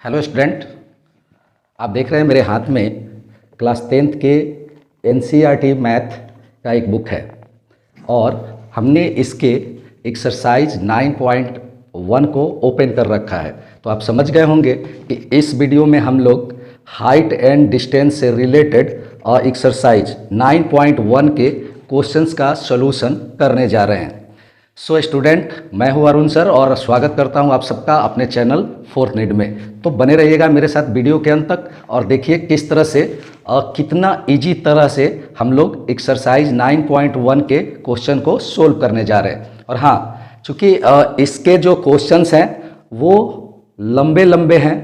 Hello student, आप देख रहे हैं मेरे हाथ में क्लास 10th के एनसीईआरटी मैथ का एक बुक है और हमने इसके एक्सरसाइज 9.1 को ओपन कर रखा है। तो आप समझ गए होंगे कि इस वीडियो में हम लोग हाइट एंड डिस्टेंस से रिलेटेड और एक्सरसाइज 9.1 के क्वेश्चंस का सॉल्यूशन करने जा रहे हैं। सो स्टूडेंट, मैं हूं अरुण सर और स्वागत करता हूं आप सबका अपने चैनल फोर्थ नीड में। तो बने रहिएगा मेरे साथ वीडियो के अंत तक और देखिए किस तरह से कितना इजी तरह से हम लोग एक्सरसाइज 9.1 के क्वेश्चन को सोल्व करने जा रहे हैं। और हाँ, चूँकि इसके जो क्वेश्चंस हैं वो लंबे लंबे हैं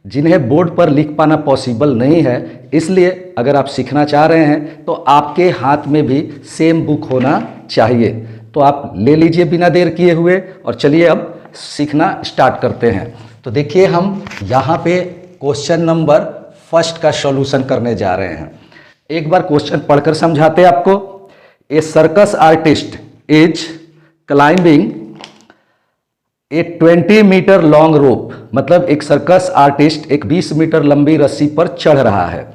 जिन्हें बोर्ड पर लिख पाना पॉसिबल नहीं है, इसलिए अगर आप सीखना चाह रहे हैं तो आपके हाथ में भी सेम बुक होना चाहिए। तो आप ले लीजिए बिना देर किए हुए और चलिए अब सीखना स्टार्ट करते हैं। तो देखिए हम यहाँ पे क्वेश्चन नंबर फर्स्ट का सॉल्यूशन करने जा रहे हैं। एक बार क्वेश्चन पढ़कर समझाते हैं आपको। A circus artist is climbing a 20 metre long rope, मतलब एक सर्कस आर्टिस्ट एक 20 मीटर लंबी रस्सी पर चढ़ रहा है,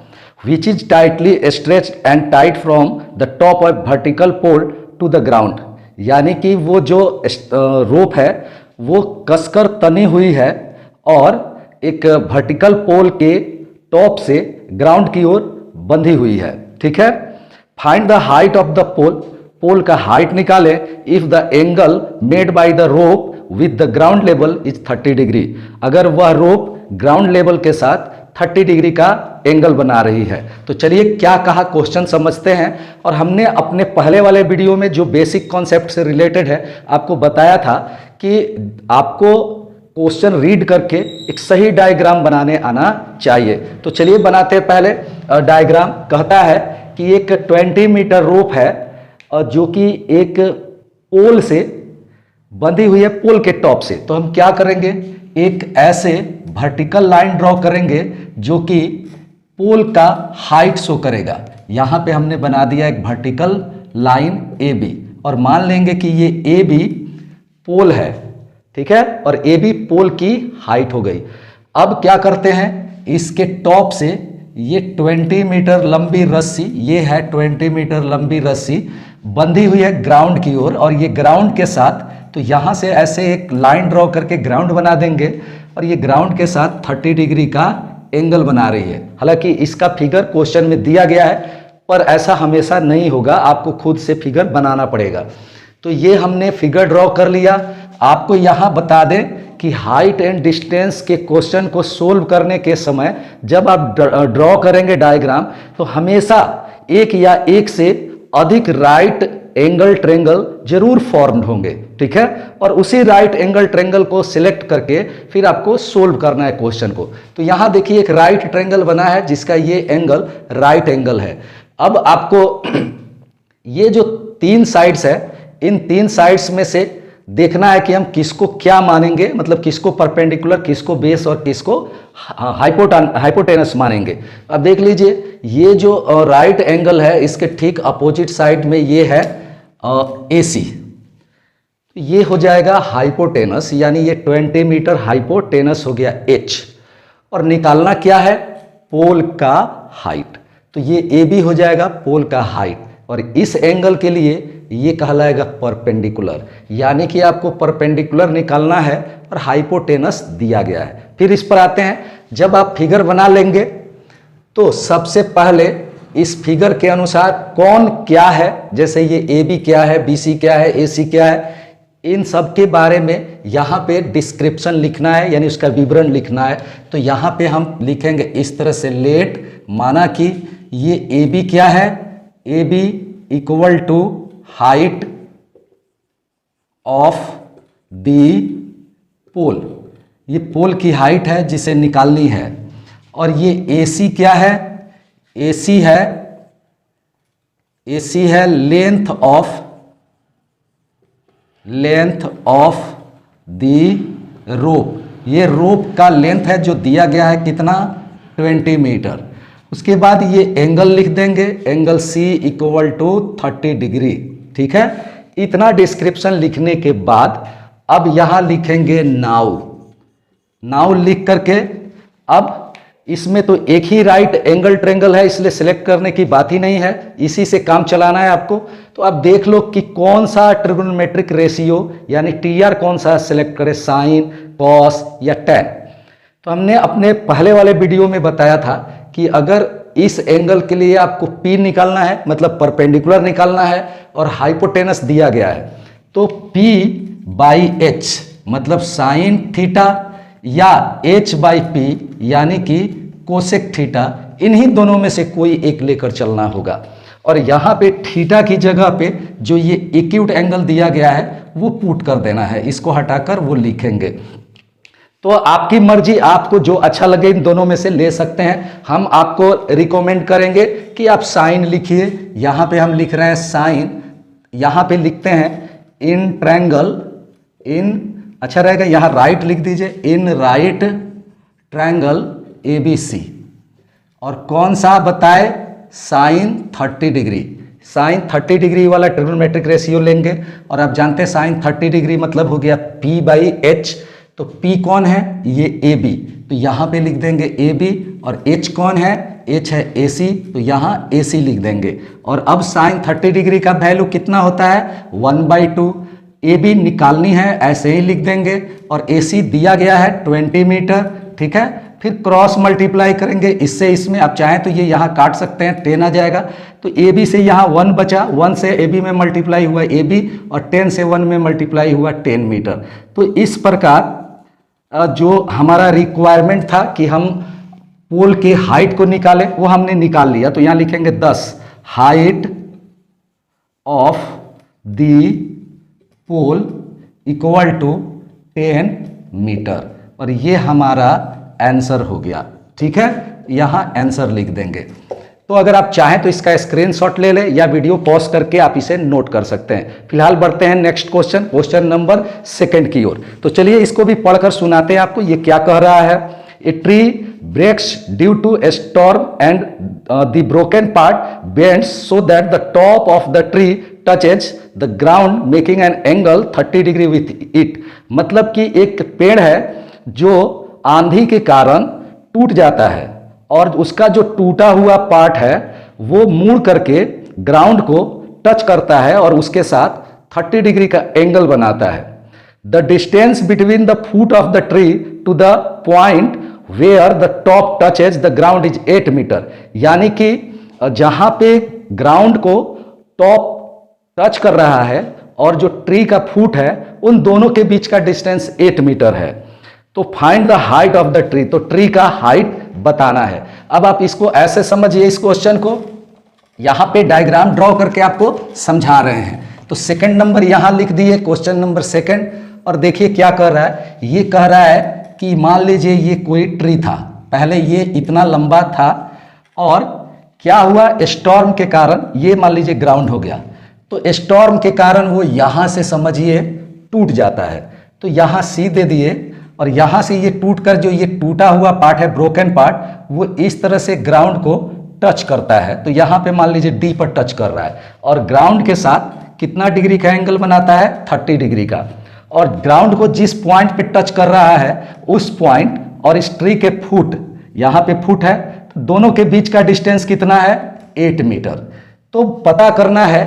which is tightly stretched and tight from the top of vertical pole to the ground. यानी कि वो जो रोप है वो कसकर तनी हुई है और एक वर्टिकल पोल के टॉप से ग्राउंड की ओर बंधी हुई है। ठीक है, find the height of the pole, pole का हाइट निकालें if the angle made by the rope with the ground level is 30 degree. अगर वह रोप ग्राउंड लेवल के साथ 30 डिग्री का एंगल बना रही है। तो चलिए क्या कहा क्वेश्चन समझते हैं। और हमने अपने पहले वाले वीडियो में जो बेसिक कॉन्सेप्ट से रिलेटेड है आपको बताया था कि आपको क्वेश्चन रीड करके एक सही डायग्राम बनाने आना चाहिए। तो चलिए बनाते हैं पहले डायग्राम। कहता है कि एक 20 मीटर रोप है जो कि एक पोल से बंधी हुई है, पोल के टॉप से। तो हम क्या करेंगे, एक ऐसे वर्टिकल लाइन ड्रॉ करेंगे जो कि पोल का हाइट शो करेगा। यहाँ पे हमने बना दिया एक वर्टिकल लाइन ए बी और मान लेंगे कि ये ए बी पोल है। ठीक है, और ए बी पोल की हाइट हो गई। अब क्या करते हैं, इसके टॉप से ये 20 मीटर लंबी रस्सी, ये है 20 मीटर लंबी रस्सी बंधी हुई है ग्राउंड की ओर और ये ग्राउंड के साथ, तो यहाँ से ऐसे एक लाइन ड्रॉ करके ग्राउंड बना देंगे और ये ग्राउंड के साथ 30 डिग्री का एंगल बना रही है। हालांकि इसका फिगर क्वेश्चन में दिया गया है पर ऐसा हमेशा नहीं होगा, आपको खुद से फिगर बनाना पड़ेगा। तो ये हमने फिगर ड्रॉ कर लिया। आपको यहाँ बता दें कि हाइट एंड डिस्टेंस के क्वेश्चन को सोल्व करने के समय जब आप ड्रॉ करेंगे डायग्राम तो हमेशा एक या एक से अधिक राइट एंगल ट्रेंगल जरूर फॉर्म्ड होंगे। ठीक है, और उसी राइट एंगल ट्रेंगल को सिलेक्ट करके फिर आपको सोल्व करना है क्वेश्चन को। तो यहां देखिए एक राइट ट्रेंगल बना है जिसका ये एंगल राइट एंगल है। अब आपको ये जो 3 साइड्स है, इन 3 साइड्स में से देखना है कि हम किसको क्या मानेंगे, मतलब किसको परपेंडिकुलर, किसको बेस और किसको हाइपोटेनस मानेंगे। अब देख लीजिए ये जो राइट एंगल है इसके ठीक अपोजिट साइड में ये है AC, ये हो जाएगा हाइपोटेनस, यानी ये 20 मीटर हाइपोटेनस हो गया H। और निकालना क्या है, पोल का हाइट। तो ये AB हो जाएगा पोल का हाइट और इस एंगल के लिए ये कहलाएगा परपेंडिकुलर, यानी कि आपको परपेंडिकुलर निकालना है और हाइपोटेनस दिया गया है। फिर इस पर आते हैं। जब आप फिगर बना लेंगे तो सबसे पहले इस फिगर के अनुसार कौन क्या है, जैसे ये AB क्या है, BC क्या है, AC क्या है, इन सब के बारे में यहाँ पे डिस्क्रिप्शन लिखना है, यानी उसका विवरण लिखना है। तो यहाँ पे हम लिखेंगे इस तरह से, लेट, माना कि ये AB क्या है, AB equal to height of the pole, ये पोल की हाइट है जिसे निकालनी है। और ये AC क्या है, AC है लेंथ ऑफ दी रोप, ये रोप का लेंथ है जो दिया गया है कितना, 20 मीटर। उसके बाद ये एंगल लिख देंगे, angle C equal to 30 degree. ठीक है, इतना डिस्क्रिप्शन लिखने के बाद अब यहां लिखेंगे नाउ। नाउ लिख करके अब इसमें तो एक ही राइट एंगल ट्रायंगल है, इसलिए सिलेक्ट करने की बात ही नहीं है, इसी से काम चलाना है आपको। तो आप देख लो कि कौन सा ट्रिगोनोमेट्रिक रेशियो यानी टीआर कौन सा सिलेक्ट करें, साइन, कॉस या टैन। तो हमने अपने पहले वाले वीडियो में बताया था कि अगर इस एंगल के लिए आपको P निकालना है, मतलब परपेंडिकुलर निकालना है और हाइपोटेनस दिया गया है, तो P/H मतलब साइन थीटा या H/P यानी कि कोसेक थीटा, इन्हीं दोनों में से कोई एक लेकर चलना होगा। और यहाँ पे थीटा की जगह पे जो ये एक्यूट एंगल दिया गया है वो पुट कर देना है, इसको हटाकर वो लिखेंगे। तो आपकी मर्जी, आपको जो अच्छा लगे इन दोनों में से ले सकते हैं। हम आपको रिकमेंड करेंगे कि आप साइन लिखिए, यहाँ पे हम लिख रहे हैं साइन, यहाँ पे लिखते हैं इन ट्रायंगल, इन अच्छा रहेगा यहाँ राइट लिख दीजिए, इन राइट ट्रायंगल ABC। और कौन सा बताए, साइन 30 डिग्री, साइन 30 डिग्री वाला ट्रिगोनोमेट्रिक रेशियो लेंगे। और आप जानते हैं साइन 30 डिग्री मतलब हो गया P/H। तो P कौन है, ये AB, तो यहाँ पे लिख देंगे AB। और H कौन है, H है AC, तो यहाँ AC लिख देंगे। और अब साइन 30 डिग्री का वैल्यू कितना होता है, 1/2। AB निकालनी है, ऐसे ही लिख देंगे। और AC दिया गया है 20 मीटर, ठीक है। फिर क्रॉस मल्टीप्लाई करेंगे इससे इसमें, आप चाहें तो ये यहाँ काट सकते हैं, 10 आ जाएगा। तो AB से यहाँ 1 बचा, 1 से AB में मल्टीप्लाई हुआ AB, और 10 से 1 में मल्टीप्लाई हुआ 10 मीटर। तो इस प्रकार जो हमारा रिक्वायरमेंट था कि हम पोल के हाइट को निकालें, वो हमने निकाल लिया। तो यहाँ लिखेंगे 10 height of the pole equal to 10 metre. और ये हमारा आंसर हो गया, ठीक है। यहाँ आंसर लिख देंगे। तो अगर आप चाहें तो इसका स्क्रीनशॉट ले लें या वीडियो पॉज करके आप इसे नोट कर सकते हैं। फिलहाल बढ़ते हैं नेक्स्ट क्वेश्चन, क्वेश्चन नंबर 2 की ओर। तो चलिए इसको भी पढ़कर सुनाते हैं आपको, ये क्या कह रहा है। A tree breaks due to a storm and the broken part bends so that the top of the tree touches the ground making an angle 30 degree with it। मतलब कि एक पेड़ है जो आंधी के कारण टूट जाता है और उसका जो टूटा हुआ पार्ट है वो मुड़ करके ग्राउंड को टच करता है और उसके साथ 30 डिग्री का एंगल बनाता है। The distance between the foot of the tree to the point where the top touches the ground is 8 metre. यानी कि जहां पे ग्राउंड को टॉप टच कर रहा है और जो ट्री का फुट है उन दोनों के बीच का डिस्टेंस 8 मीटर है। तो find the height of the tree, तो ट्री का हाइट बताना है। अब आप इसको ऐसे समझिए, इस क्वेश्चन को यहां पे डायग्राम ड्रॉ करके आपको समझा रहे हैं। तो सेकंड नंबर यहां लिख दिए, क्वेश्चन नंबर 2। और देखिए क्या कर रहा है, ये कह रहा है कि मान लीजिए ये कोई ट्री था, पहले ये इतना लंबा था और क्या हुआ, स्टॉर्म के कारण ये मान लीजिए ग्राउंड हो गया। तो स्टॉर्म के कारण वो यहां से समझिए टूट जाता है। तो यहां सी दे दिए और यहां से ये टूट कर जो ये टूटा हुआ पार्ट है, ब्रोकन पार्ट, वो इस तरह से ग्राउंड को टच करता है। तो यहां पे मान लीजिए डी पर टच कर रहा है और ग्राउंड के साथ कितना डिग्री का एंगल बनाता है, 30 डिग्री का। और ग्राउंड को जिस पॉइंट पे टच कर रहा है उस पॉइंट और इस ट्री के फुट, यहां पे फुट है, तो दोनों के बीच का डिस्टेंस कितना है, 8 मीटर। तो पता करना है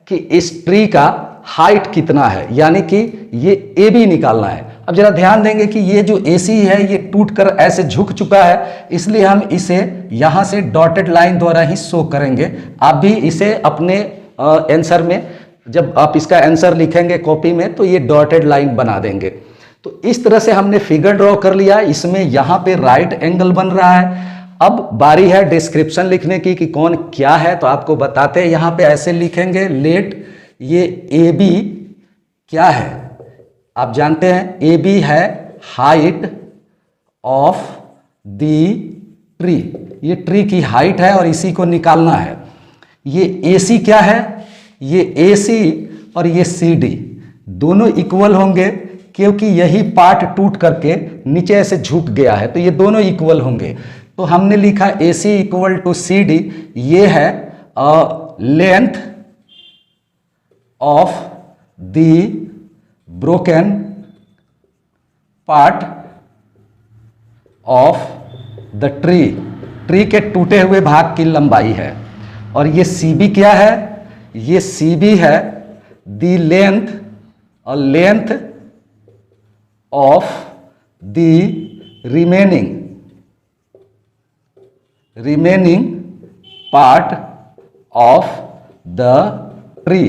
कि इस ट्री का हाइट कितना है, यानी कि ये ए बी निकालना है। अब जरा ध्यान देंगे कि ये जो AC है ये टूट कर ऐसे झुक चुका है, इसलिए हम इसे यहां से डॉटेड लाइन द्वारा ही शो करेंगे। आप भी इसे अपने आंसर में, जब आप इसका आंसर लिखेंगे कॉपी में, तो ये डॉटेड लाइन बना देंगे। तो इस तरह से हमने फिगर ड्रॉ कर लिया। इसमें यहां पे राइट एंगल बन रहा है। अब बारी है डिस्क्रिप्शन लिखने की कि कौन क्या है। तो आपको बताते हैं, यहां पे ऐसे लिखेंगे, लेट ये AB क्या है, आप जानते हैं AB है हाइट ऑफ दी ट्री, ये ट्री की हाइट है और इसी को निकालना है। ये AC क्या है, ये AC और ये CD दोनों इक्वल होंगे क्योंकि यही पार्ट टूट करके नीचे ऐसे झुक गया है, तो ये दोनों इक्वल होंगे। तो हमने लिखा AC इक्वल टू CD, ये है length of the broken part of the tree, tree के टूटे हुए भाग की लंबाई है। और ये सी बी क्या है, ये सी बी है द लेंथ, और length of the remaining part of the tree,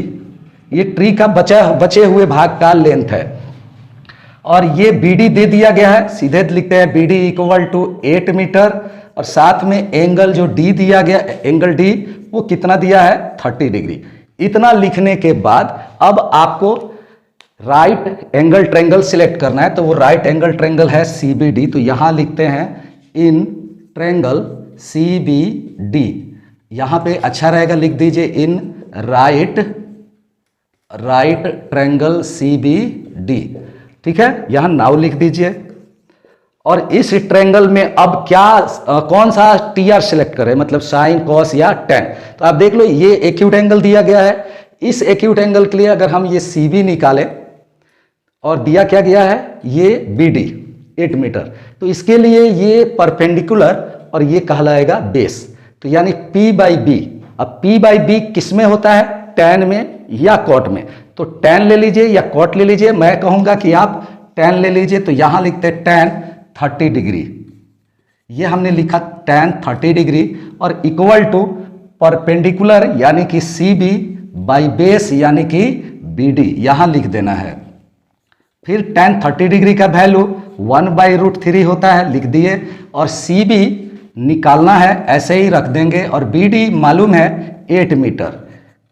ये ट्री का बचे हुए भाग का लेंथ है। और ये BD दे दिया गया है, सीधे लिखते हैं BD इक्वल टू 8 मीटर, और साथ में एंगल जो D दिया गया, एंगल D वो कितना दिया है 30 डिग्री। इतना लिखने के बाद अब आपको राइट एंगल ट्रायंगल सिलेक्ट करना है, तो वो राइट एंगल ट्रायंगल है CBD, तो यहां लिखते हैं इन ट्रायंगल CBD। यहां पे अच्छा रहेगा लिख दीजिए इन राइट ट्रायंगल CBD, ठीक है, यहां नाउ लिख दीजिए। और इस ट्रायंगल में अब क्या कौन सा TR सिलेक्ट करें, मतलब साइन, कॉस या टेन। तो आप देख लो ये एक्यूट एंगल दिया गया है, इस एक्यूट एंगल के लिए अगर हम ये CB निकालें और दिया क्या गया है ये BD 8 मीटर, तो इसके लिए ये परपेंडिकुलर और ये कहलाएगा बेस, तो यानी P/B। अब P/B किस में होता है, tan में या cot में, तो tan ले लीजिए या cot ले लीजिए, मैं कहूंगा कि आप tan ले लीजिए, तो यहां लिखते हैं tan 30 डिग्री, ये हमने लिखा tan 30 डिग्री, और इक्वल टू परपेंडिकुलर यानी कि CB बाई बेस यानी कि BD, यहां लिख देना है। फिर tan 30 डिग्री का वैल्यू 1/√3 होता है, लिख दिए, और CB निकालना है, ऐसे ही रख देंगे, और BD मालूम है 8 मीटर,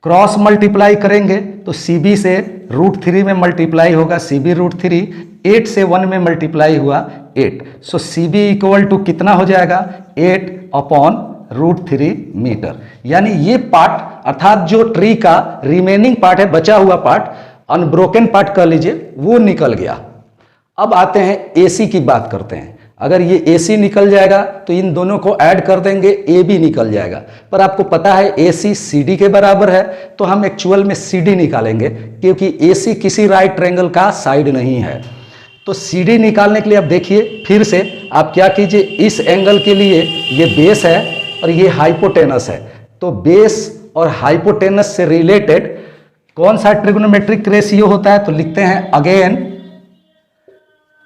क्रॉस मल्टीप्लाई करेंगे तो CB से √3 में मल्टीप्लाई होगा, CB √3, 8 से 1 में मल्टीप्लाई हुआ 8, सो CB इक्वल टू कितना हो जाएगा 8/√3 मीटर। यानी ये पार्ट अर्थात जो ट्री का रिमेनिंग पार्ट है, बचा हुआ पार्ट, अनब्रोकन पार्ट कर लीजिए, वो निकल गया। अब आते हैं AC की बात करते हैं। अगर ये AC निकल जाएगा तो इन दोनों को ऐड कर देंगे, AB निकल जाएगा, पर आपको पता है AC CD के बराबर है, तो हम एक्चुअल में CD निकालेंगे, क्योंकि AC किसी राइट ट्रायंगल का साइड नहीं है। तो CD निकालने के लिए अब देखिए फिर से आप क्या कीजिए, इस एंगल के लिए ये बेस है और ये हाइपोटेनस है, तो बेस और हाइपोटेनस से रिलेटेड कौन सा ट्रिग्नोमेट्रिक रेशियो होता है, तो लिखते हैं अगेन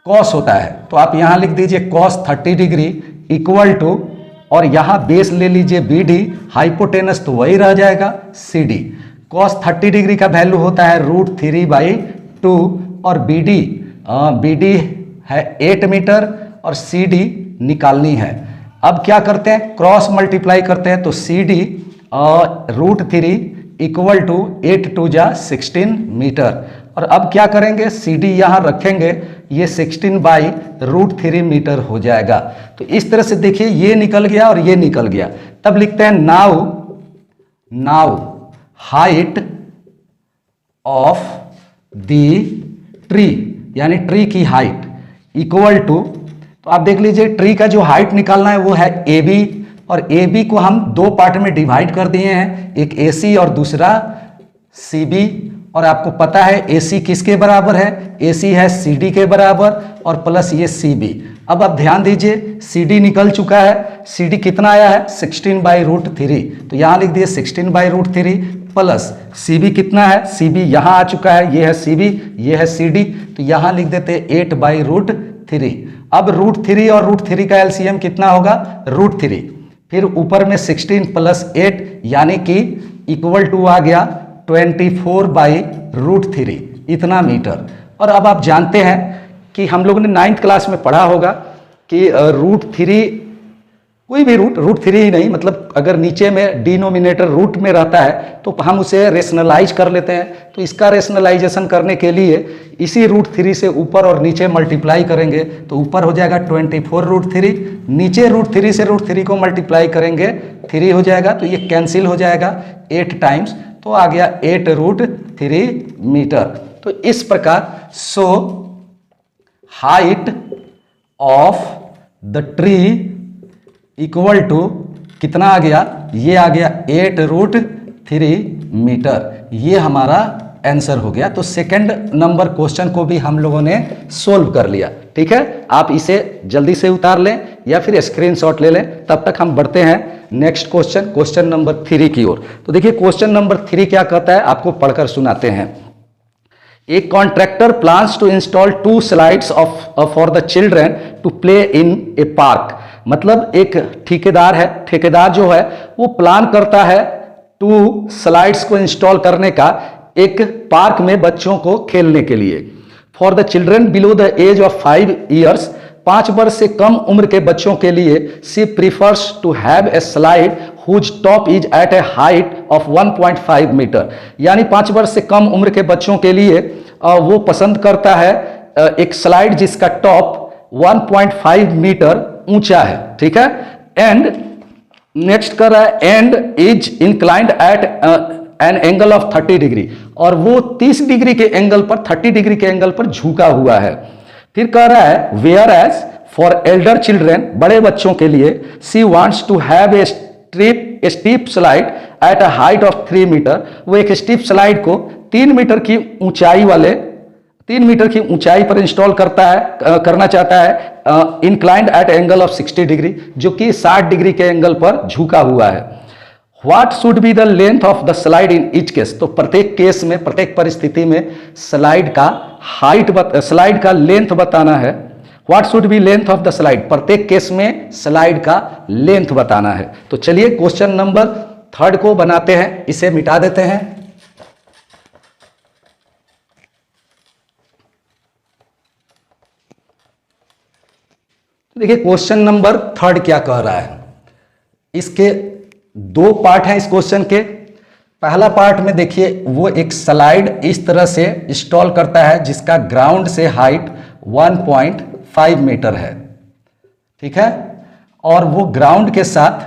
कॉस होता है, तो आप यहां लिख दीजिए cos 30 डिग्री इक्वल टू, और यहां बेस ले लीजिए BD, हाइपोटेनस तो वही रह जाएगा CD। cos 30 डिग्री का वैल्यू होता है √3/2, और BD है 8 मीटर और CD निकालनी है। अब क्या करते हैं, क्रॉस मल्टीप्लाई करते हैं, तो CD √3 इक्वल टू 8 2 जा 16 मीटर, और अब क्या करेंगे CD यहां रखेंगे, ये 16/√3 मीटर हो जाएगा। तो इस तरह से देखिए ये निकल गया और ये निकल गया। तब लिखते हैं now height of the tree, यानी ट्री की हाइट इक्वल टू, तो आप देख लीजिए ट्री का जो हाइट निकालना है वो है AB, और AB को हम दो पार्ट में डिवाइड कर दिए हैं, एक AC और दूसरा CB, और आपको पता है AC किसके बराबर है, AC है CD के बराबर, और प्लस ये CB। अब आप ध्यान दीजिए CD निकल चुका है, CD कितना आया है 16/√3, तो यहाँ लिख दिए 16/√3 प्लस CB कितना है, CB यहाँ आ चुका है, ये है CB, ये है CD, तो यहाँ लिख देते 8/√3। अब √3 और √3 का LCM कितना होगा √3, फिर ऊपर में 16 प्लस 8 यानी कि इक्वल टू आ गया 24/√3, इतना मीटर। और अब आप जानते हैं कि हम लोगों ने 9th क्लास में पढ़ा होगा कि √3 कोई भी √3 ही नहीं, मतलब अगर नीचे में डिनोमिनेटर रूट में रहता है तो हम उसे रेशनलाइज कर लेते हैं, तो इसका रेशनलाइजेशन करने के लिए इसी √3 से ऊपर और नीचे मल्टीप्लाई करेंगे, तो ऊपर हो जाएगा 24√3, नीचे √3 से √3 को मल्टीप्लाई करेंगे 3 हो जाएगा, तो ये कैंसिल हो जाएगा 8 टाइम्स, तो आ गया 8√3 मीटर। तो इस प्रकार so height of the tree equal to कितना आ गया, ये आ गया 8√3 मीटर, ये हमारा आंसर हो गया। तो सेकंड नंबर क्वेश्चन को भी हम लोगों ने सोल्व कर लिया। ठीक है, आप इसे जल्दी से उतार लें या फिर स्क्रीनशॉट ले लें। तब तक हम बढ़ते हैं नेक्स्ट क्वेश्चन, क्वेश्चन नंबर 3 की ओर। तो देखिए क्वेश्चन नंबर 3 क्या कहता है, आपको पढ़कर सुनाते हैं। A contractor plans to install 2 slides for the children to play in a park। मतलब एक ठेकेदार है, ठेकेदार जो है वो प्लान करता है 2 स्लाइड्स को इंस्टॉल करने का एक पार्क में बच्चों को खेलने के लिए। For the children below the age of 5 years, 5 वर्ष से कम उम्र के बच्चों के लिए she prefers to have a slide whose top is at a height of 1.5 metre. यानी 5 वर्ष से कम उम्र के बच्चों के लिए वो पसंद करता है एक स्लाइड जिसका टॉप 1.5 मीटर ऊंचा है। ठीक है, एंड नेक्स्ट कर रहा है and is inclined at an angle of 30 degree, और वो 30 डिग्री के एंगल पर, 30 डिग्री के एंगल पर झुका हुआ है। फिर कह रहा है whereas for elder children, बड़े बच्चों के लिए she wants to have a steep slide at a height of 3 metre. वो एक स्टीप स्लाइड को 3 मीटर की ऊंचाई वाले, 3 मीटर की ऊंचाई पर इंस्टॉल करना चाहता है inclined at angle of 60 degree, जो कि 60 डिग्री के एंगल पर झुका हुआ है। What should be the length of the slide in each case, तो प्रत्येक केस में, प्रत्येक परिस्थिति में स्लाइड का स्लाइड का लेंथ बताना है। What should be length of the slide, प्रत्येक केस में स्लाइड का लेंथ बताना है। तो चलिए क्वेश्चन नंबर 3 को बनाते हैं, इसे मिटा देते हैं। देखिए क्वेश्चन नंबर 3 क्या कह रहा है। इसके 2 पार्ट हैं इस क्वेश्चन के। पहला पार्ट में देखिए वो एक स्लाइड इस तरह से इंस्टॉल करता है जिसका ग्राउंड से हाइट 1.5 मीटर है। ठीक है, और वो ग्राउंड के साथ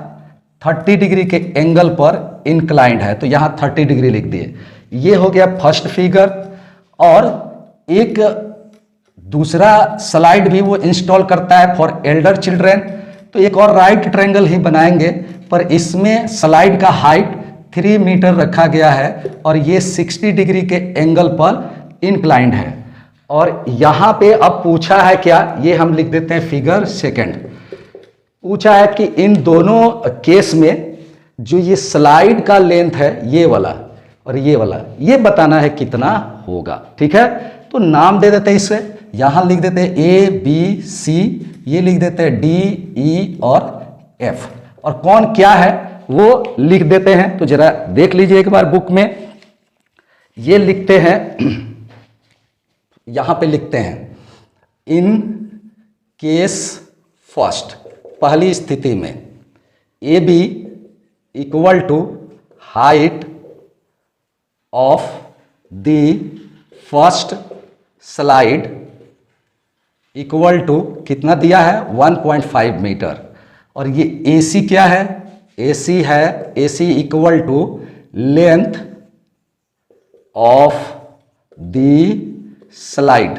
30 डिग्री के एंगल पर इंक्लाइंड है, तो यहां 30 डिग्री लिख दिए। ये हो गया फर्स्ट फिगर। और एक दूसरा स्लाइड भी वो इंस्टॉल करता है फॉर एल्डर चिल्ड्रेन, तो एक और राइट ट्रायंगल ही बनाएंगे, पर इसमें स्लाइड का हाइट 3 मीटर रखा गया है और ये 60 डिग्री के एंगल पर इंक्लाइंड है। और यहां पे अब पूछा है क्या, ये हम लिख देते हैं फिगर सेकंड। पूछा है कि इन दोनों केस में जो ये स्लाइड का लेंथ है, ये वाला और ये वाला, ये बताना है कितना होगा। ठीक है, तो नाम दे देते हैं इसे, यहां लिख देते हैं ए बी सी, ये लिख देते हैं डी ई और एफ, और कौन क्या है वो लिख देते हैं। तो जरा देख लीजिए एक बार बुक में, ये लिखते हैं, यहां पे लिखते हैं इन केस फर्स्ट, पहली स्थिति में A B equal to height of the first slide equal to कितना दिया है 1.5 मीटर, और ये AC क्या है, AC है, AC equal to length of the slide,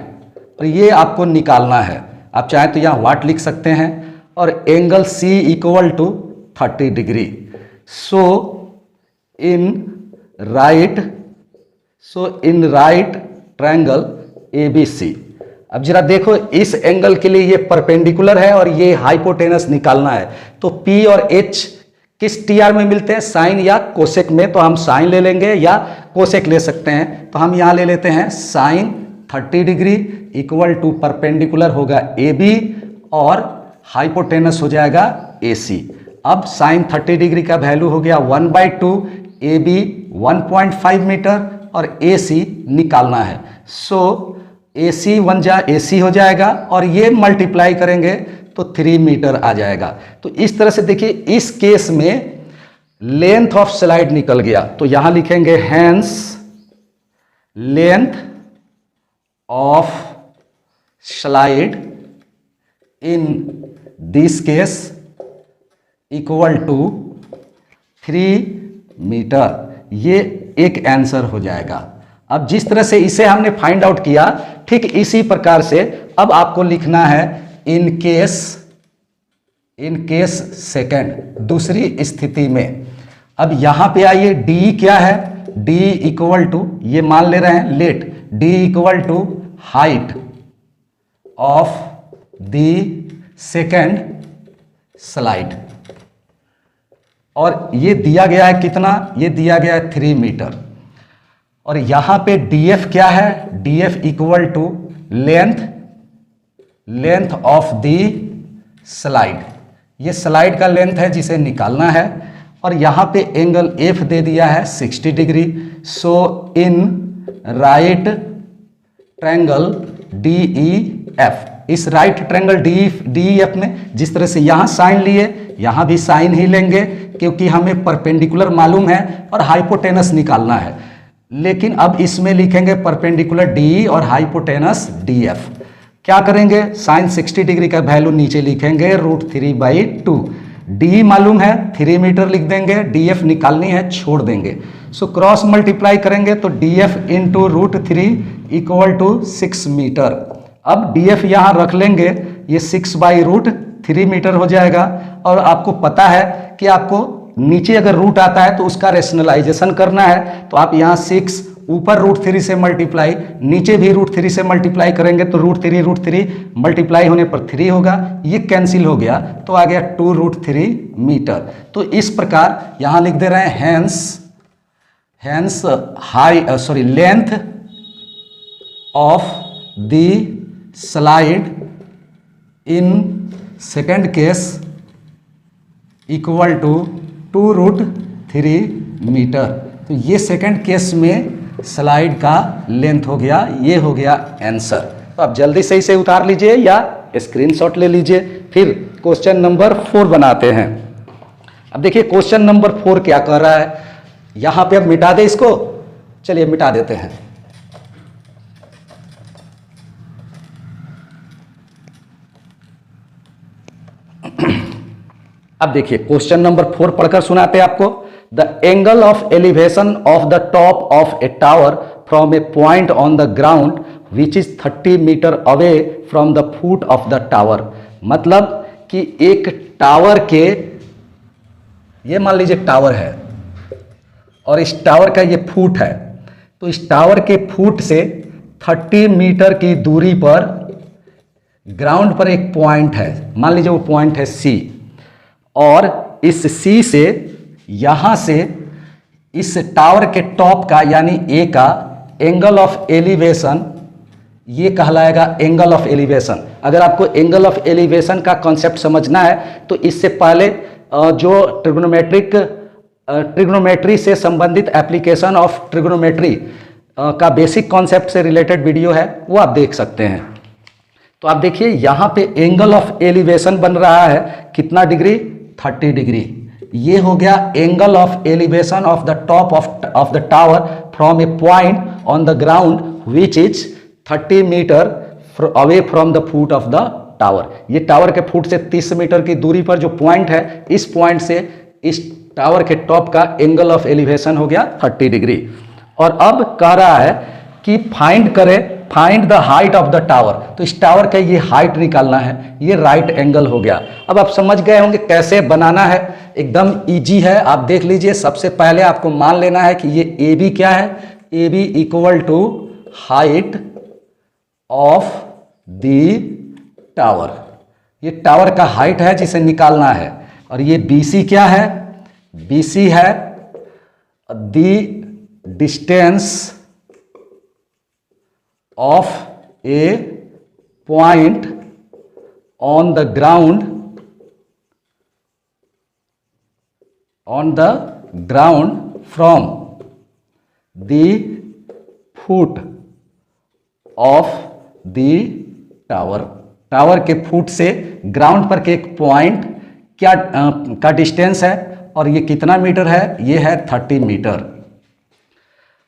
और ये आपको निकालना है। आप चाहें तो यहाँ वाट लिख सकते हैं, और angle C equal to 30 degree. So in right triangle ABC। अब जरा देखो, इस एंगल के लिए ये परपेंडिकुलर है और ये हाइपोटेनस निकालना है, तो P और H किस TR में मिलते हैं, साइन या कोसेक में, तो हम साइन ले लेंगे या कोसेक ले सकते हैं। तो हम यहाँ ले लेते हैं sine 30 degree equal to perpendicular होगा AB और हाइपोटेनस हो जाएगा AC। अब साइन 30 डिग्री का वैल्यू हो गया 1/2, AB 1.5 मीटर और AC निकालना है। सो AC 1 जा AC हो जाएगा और ये मल्टीप्लाई करेंगे तो 3 मीटर आ जाएगा। तो इस तरह से देखिए, इस केस में लेंथ ऑफ स्लाइड निकल गया, तो यहां लिखेंगे hence length of slide in this case equal to 3 metre. ये एक आंसर हो जाएगा। अब जिस तरह से इसे हमने फाइंड आउट किया, ठीक इसी प्रकार से अब आपको लिखना है इन केस सेकंड, दूसरी स्थिति में। अब यहां पे आइए, डी क्या है, डी इक्वल टू, ये मान ले रहे हैं let, D equal to height of the second slide, और ये दिया गया है कितना, ये दिया गया है 3 मीटर, और यहां पे डीएफ क्या है, DF equal to length of the slide, ये स्लाइड का लेंथ है जिसे निकालना है, और यहां पे एंगल एफ दे दिया है 60 degree. So in right triangle D E F, इस राइट ट्रायंगल डी एफ में जिस तरह से यहां साइन लिए, यहां भी साइन ही लेंगे क्योंकि हमें परपेंडिकुलर मालूम है और हाइपोटेनस निकालना है। लेकिन अब इसमें लिखेंगे परपेंडिकुलर डी और हाइपोटेनस डी एफ। क्या करेंगे, साइन 60 डिग्री का वैल्यू नीचे लिखेंगे √3/2, डी मालूम है 3 मीटर लिख देंगे, डी एफ निकालनी है छोड़ देंगे। सो क्रॉस मल्टीप्लाई करेंगे तो D F into √3 equal to 6 metre. अब डी एफ यहाँ रख लेंगे, ये 6/√3 मीटर हो जाएगा। और आपको पता है कि आपको नीचे अगर रूट आता है तो उसका रेशनलाइजेशन करना है, तो आप यहाँ 6 ऊपर √3 से मल्टीप्लाई, नीचे भी √3 से मल्टीप्लाई करेंगे तो √3 मल्टीप्लाई होने पर 3 होगा, ये कैंसिल हो गया तो आ गया 2√3 मीटर। तो इस प्रकार यहाँ लिख दे रहे हैं hence length of the slide in second case equal to 2√3 metre. तो ये सेकेंड केस में स्लाइड का लेंथ हो गया, ये हो गया आंसर। तो आप जल्दी से इसे उतार लीजिए या स्क्रीनशॉट ले लीजिए। फिर क्वेश्चन नंबर 4 बनाते हैं। अब देखिए क्वेश्चन नंबर 4 क्या कह रहा है, यहां पे अब मिटा दे इसको, चलिए मिटा देते हैं। अब देखिए क्वेश्चन नंबर 4 पढ़कर सुनाते हैं आपको। The angle of elevation of the top of a tower from a point on the ground which is 30 metre away from the foot of the tower. मतलब कि एक टावर के, ये मान लीजिए टावर है और इस टावर का ये फुट है, तो इस टावर के फुट से 30 मीटर की दूरी पर ग्राउंड पर एक पॉइंट है, मान लीजिए वो पॉइंट है सी, और इस सी से यहां से इस टावर के टॉप का यानी ए का एंगल ऑफ एलिवेशन, ये कहलाएगा एंगल ऑफ एलिवेशन। अगर आपको एंगल ऑफ एलिवेशन का कॉन्सेप्ट समझना है तो इससे पहले जो ट्रिग्नोमेट्री से संबंधित एप्लीकेशन ऑफ ट्रिग्नोमेट्री का बेसिक कॉन्सेप्ट से रिलेटेड वीडियो है, वो आप देख सकते हैं। तो आप देखिए यहां पे एंगल ऑफ एलिवेशन बन रहा है कितना डिग्री, 30 डिग्री। ये हो गया angle of elevation of the top of the tower from a point on the ground which is 30 metre away from the foot of the tower. ये टावर के foot से 30 मीटर की दूरी पर जो पॉइंट है, इस पॉइंट से इस टावर के टॉप का एंगल ऑफ एलिवेशन हो गया 30 डिग्री। और अब कह रहा है कि find the height of the tower, तो इस टावर का ये हाइट निकालना है, ये राइट एंगल हो गया। अब आप समझ गए होंगे कैसे बनाना है, एकदम इजी है। आप देख लीजिए, सबसे पहले आपको मान लेना है कि ये ए बी क्या है, A B equal to height of the tower, ये टावर का हाइट है जिसे निकालना है। और ये बी सी क्या है, बी सी है the distance of a point on the ground from the foot of the tower। Tower के फुट से ग्राउंड पर के एक पॉइंट क्या का डिस्टेंस है, और ये कितना मीटर है, ये है 30 मीटर।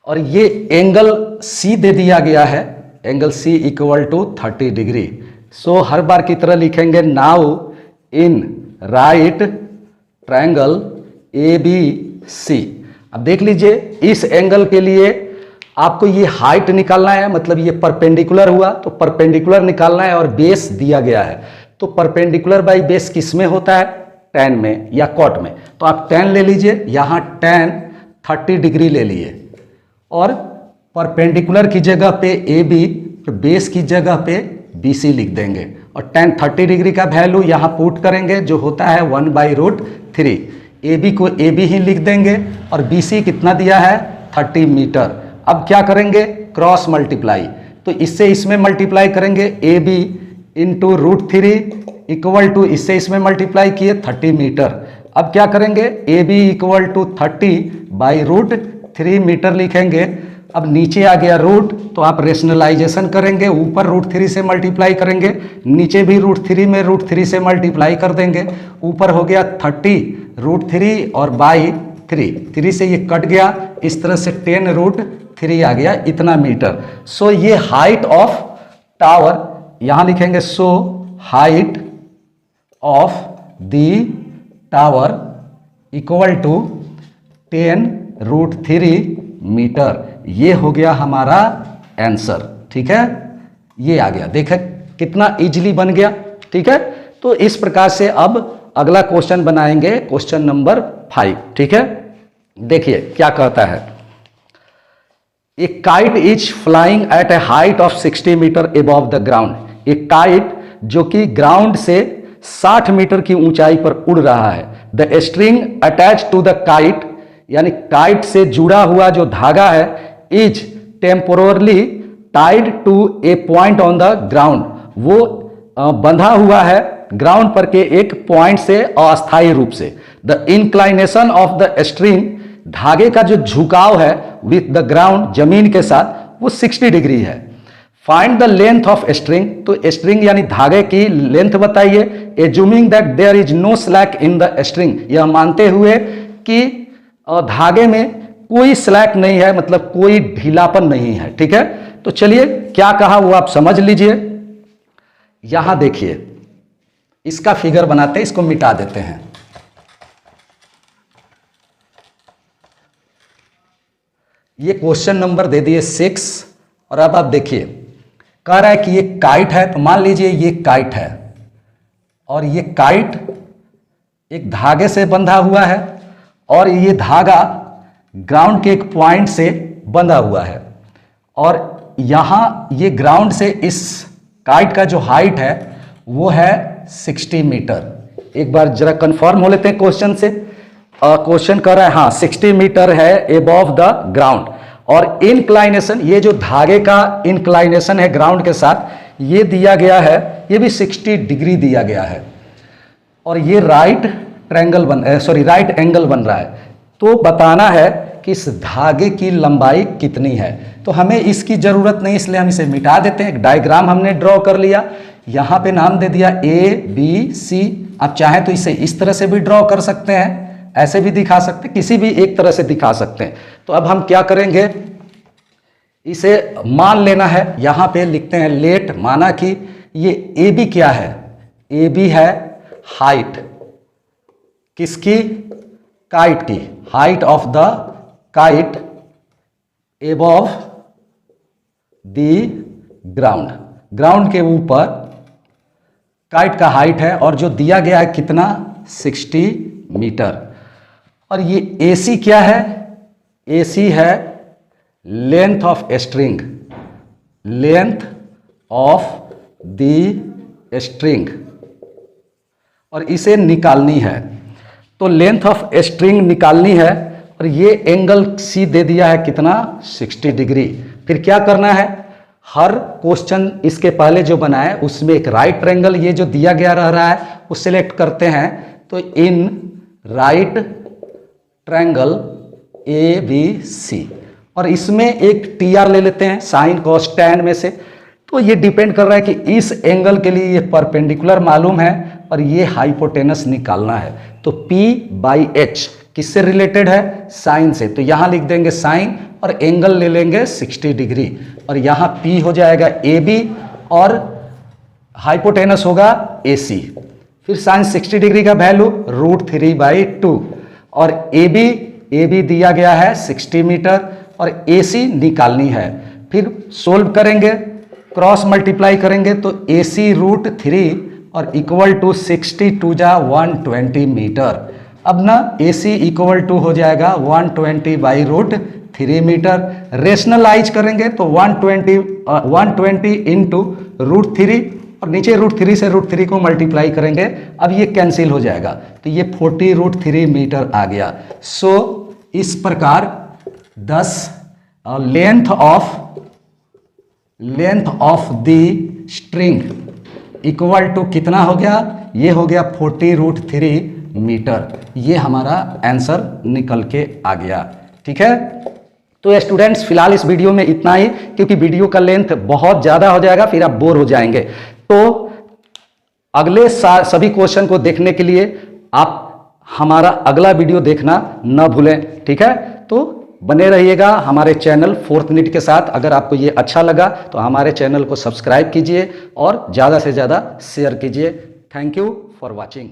और ये एंगल सी दे दिया गया है, angle C equal to 30 degree. So हर बार की तरह लिखेंगे now in right triangle A B C. अब देख लीजिए, इस एंगल के लिए आपको ये हाइट निकालना है, मतलब ये परपेंडिकुलर हुआ तो परपेंडिकुलर निकालना है, और बेस दिया गया है। तो परपेंडिकुलर बाई बेस किस में होता है, tan में या cot में। तो आप tan ले लीजिए, यहाँ tan 30 डिग्री ले लिए, और परपेंडिकुलर की जगह पे ए बी, बेस की जगह पे बी सी लिख देंगे और tan 30 डिग्री का वैल्यू यहाँ पुट करेंगे जो होता है 1/√3। ए बी को ए बी ही लिख देंगे और बी सी कितना दिया है 30 मीटर। अब क्या करेंगे क्रॉस मल्टीप्लाई, तो इससे इसमें मल्टीप्लाई करेंगे A B into √3 equal to इससे इसमें मल्टीप्लाई किए 30 मीटर। अब क्या करेंगे A B equal to 30/√3 metre लिखेंगे। अब नीचे आ गया रूट तो आप रेशनलाइजेशन करेंगे, ऊपर √3 से मल्टीप्लाई करेंगे, नीचे भी √3 में √3 से मल्टीप्लाई कर देंगे। ऊपर हो गया 30√3 और बाई 3 से ये कट गया, इस तरह से 10√3 आ गया इतना मीटर। सो ये हाइट ऑफ टावर यहाँ लिखेंगे, so height of the tower equal to 10√3 metre. ये हो गया हमारा आंसर। ठीक है, ये आ गया, देखें कितना इजीली बन गया। ठीक है, तो इस प्रकार से अब अगला क्वेश्चन बनाएंगे, क्वेश्चन नंबर 5। ठीक है, देखिए क्या कहता है। A kite is flying at a height of 60 metre above the ground. एक काइट जो कि ग्राउंड से 60 मीटर की ऊंचाई पर उड़ रहा है। The string attach to the kite, यानी काइट से जुड़ा हुआ जो धागा है, is temporarily tied to a point on the ground. वो बंधा हुआ है ग्राउंड पर के एक पॉइंट से अस्थायी रूप से। The inclination of the string, धागे का जो झुकाव है विथ द ग्राउंड, जमीन के साथ, वो 60 डिग्री है। Find the length of string, तो स्ट्रिंग यानी धागे की लेंथ बताइए। Assuming that there is no slack in the string, यह मानते हुए कि धागे में कोई स्लैक नहीं है, मतलब कोई ढीलापन नहीं है। ठीक है, तो चलिए क्या कहा वो आप समझ लीजिए। यहां देखिए, इसका फिगर बनाते हैं, इसको मिटा देते हैं। ये क्वेश्चन नंबर दे दिए 6 और अब आप देखिए कह रहा है कि ये काइट है, तो मान लीजिए ये काइट है और ये काइट एक धागे से बंधा हुआ है और ये धागा ग्राउंड के एक पॉइंट से बंधा हुआ है और यहाँ ये ग्राउंड से इस काइट का जो हाइट है वो है 60 मीटर। एक बार जरा कंफर्म हो लेते हैं क्वेश्चन से। क्वेश्चन कर रहा है हाँ 60 मीटर है एबव द ग्राउंड, और इनक्लाइनेशन, ये जो धागे का इनक्लाइनेशन है ग्राउंड के साथ, ये दिया गया है, ये भी 60 डिग्री दिया गया है और ये राइट एंगल बन रहा है। तो बताना है कि इस धागे की लंबाई कितनी है। तो हमें इसकी जरूरत नहीं, इसलिए हम इसे मिटा देते हैं। एक डायग्राम हमने ड्रॉ कर लिया, यहाँ पे नाम दे दिया ABC। आप चाहें तो इसे इस तरह से भी ड्रॉ कर सकते हैं, ऐसे भी दिखा सकते हैं, किसी भी एक तरह से दिखा सकते हैं। तो अब हम क्या करेंगे, इसे मान लेना है, यहाँ पे लिखते हैं लेट, माना कि ये AB क्या है, AB है हाइट किसकी, काइट की, height of the kite above the ground, ground के ऊपर काइट का हाइट है और जो दिया गया है कितना 60 मीटर। और ये AC क्या है, AC है length of string, length of the string, और इसे निकालनी है। तो लेंथ ऑफ स्ट्रिंग निकालनी है और ये एंगल C दे दिया है कितना 60 डिग्री। फिर क्या करना है, हर क्वेश्चन इसके पहले जो बनाए उसमें एक राइट ट्रायंगल, ये जो दिया गया रहा है वो सिलेक्ट करते हैं। तो इन राइट ट्रायंगल ABC, और इसमें एक TR ले लेते हैं साइन कॉस टैन में से। तो ये डिपेंड कर रहा है कि इस एंगल के लिए ये परपेंडिकुलर मालूम है और ये हाइपोटेनस निकालना है। तो P/H किससे रिलेटेड है, साइन से। तो यहाँ लिख देंगे साइन और एंगल ले लेंगे 60 डिग्री, और यहाँ P हो जाएगा AB और हाइपोटेनस होगा AC। फिर साइन 60 डिग्री का वैल्यू √3/2 और AB दिया गया है 60 मीटर और AC निकालनी है। फिर सोल्व करेंगे, क्रॉस मल्टीप्लाई करेंगे तो AC √3 और इक्वल टू 60 2 जा 120 मीटर। अब ना AC इक्वल टू हो जाएगा 120/√3। 3 मीटर। रेशनलाइज करेंगे तो 120 इंटू √3 और नीचे √3 से √3 को मल्टीप्लाई करेंगे, अब ये कैंसिल हो जाएगा तो ये 40√3 मीटर आ गया। सो इस प्रकार 10 length of the string equal to कितना हो गया, ये हो गया 40√3 मीटर। ये हमारा आंसर निकल के आ गया। ठीक है, तो स्टूडेंट्स फिलहाल इस वीडियो में इतना ही, क्योंकि वीडियो का लेंथ बहुत ज़्यादा हो जाएगा, फिर आप बोर हो जाएंगे। तो अगले सभी क्वेश्चन को देखने के लिए आप हमारा अगला वीडियो देखना न भूलें। ठीक है, तो बने रहिएगा हमारे चैनल 4th NEET के साथ। अगर आपको ये अच्छा लगा तो हमारे चैनल को सब्सक्राइब कीजिए और ज़्यादा से ज़्यादा शेयर कीजिए। Thank you for watching.